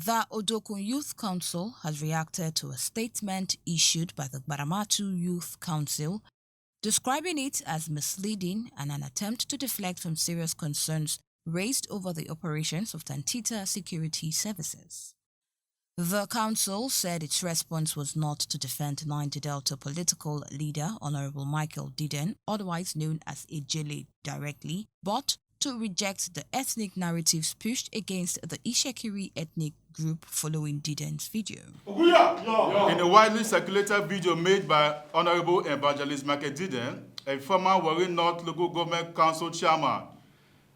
The Odokun Youth Council has reacted to a statement issued by the Gbaramatu Youth Council, describing it as misleading and an attempt to deflect from serious concerns raised over the operations of Tantita security services. The council said its response was not to defend Niger Delta political leader Honorable Michael Diden, otherwise known as Ejele, directly, but to reject the ethnic narratives pushed against the Ishekiri ethnic group following Diden's video. In a widely circulated video made by Honorable Evangelist Michael Diden, a former Warri North Local Government Council chairman,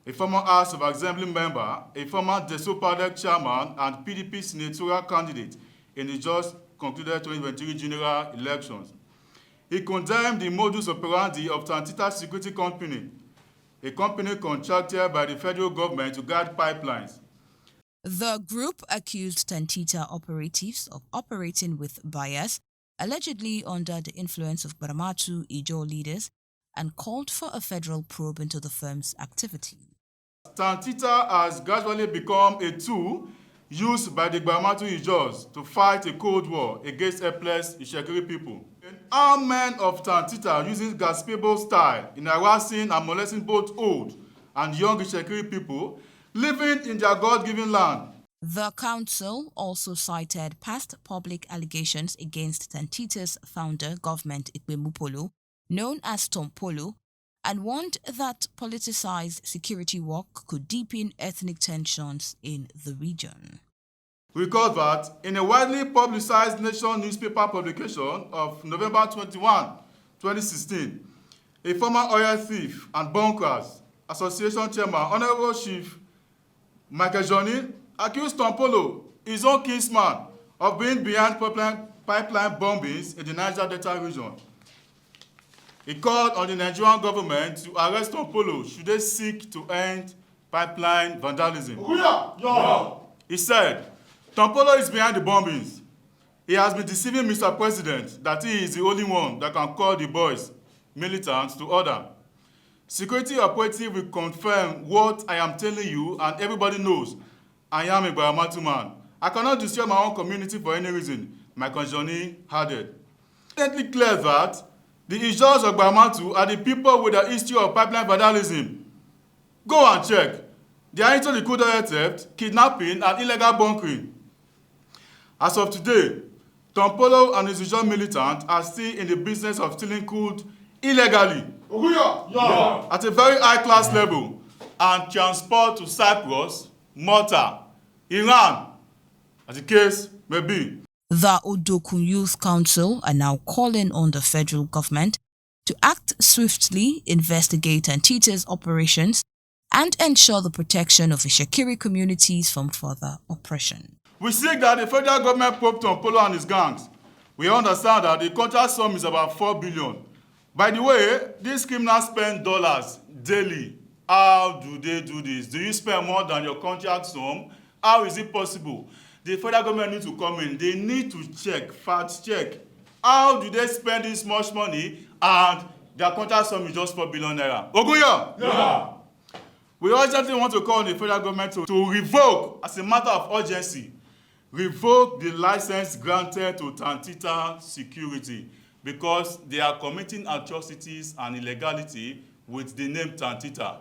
a former House of Assembly member, a former Deso Padec chairman, and PDP senatorial candidate in the just concluded 2023 general elections. He condemned the modus operandi of Tantita Security Company, a company contracted by the federal government to guard pipelines. The group accused Tantita operatives of operating with bias, allegedly under the influence of Gbaramatu Ijo leaders, and called for a federal probe into the firm's activity. Tantita has gradually become a tool used by the Gbaramatu Ijos to fight a cold war against helpless Ishekiri people. Armed men of Tantita using Gaspebo style in harassing and molesting both old and young Ishekiri people living in their God-given land. The council also cited past public allegations against Tantita's founder, Government Ikpemupolo, known as Tompolo, and warned that politicized security work could deepen ethnic tensions in the region. Recall that in a widely publicized Nation newspaper publication of November 21, 2016, a former oil thief and bunkers association chairman, Honorable Chief Michael Johnny, accused Tompolo, his own kinsman, of being behind pipeline bombings in the Niger Delta region. He called on the Nigerian government to arrest Tompolo should they seek to end pipeline vandalism. He said, Tompolo is behind the bombings. He has been deceiving Mr. President that he is the only one that can call the boys, militants, to order. Security operative will confirm what I am telling you, and everybody knows I am a Gbaramatu man. I cannot destroy my own community for any reason, Michael Johnny added. It's definitely clear that the Ijos of Gbaramatu are the people with the history of pipeline vandalism. Go and check. They are into the crude oil theft, kidnapping, and illegal bunkering. As of today, Tompolo and his Ijo militant are still in the business of stealing crude illegally at a very high-class level and transport to Cyprus, Malta, Iran, as the case may be. The Odokun Youth Council are now calling on the federal government to act swiftly, investigate Tantita's operations, and ensure the protection of Ishekiri communities from further oppression. We seek that the federal government probe Tompolo and his gangs. We understand that the contract sum is about 4 billion. By the way, these criminals spend dollars daily. How do they do this? Do you spend more than your contract sum? How is it possible? The federal government needs to come in. They need to check, fact check. How do they spend this much money and their contract sum is just 4 billion naira? Ogunya! Yeah. We urgently want to call on the federal government to revoke, as a matter of urgency, revoke the license granted to Tantita Security because they are committing atrocities and illegality with the name Tantita.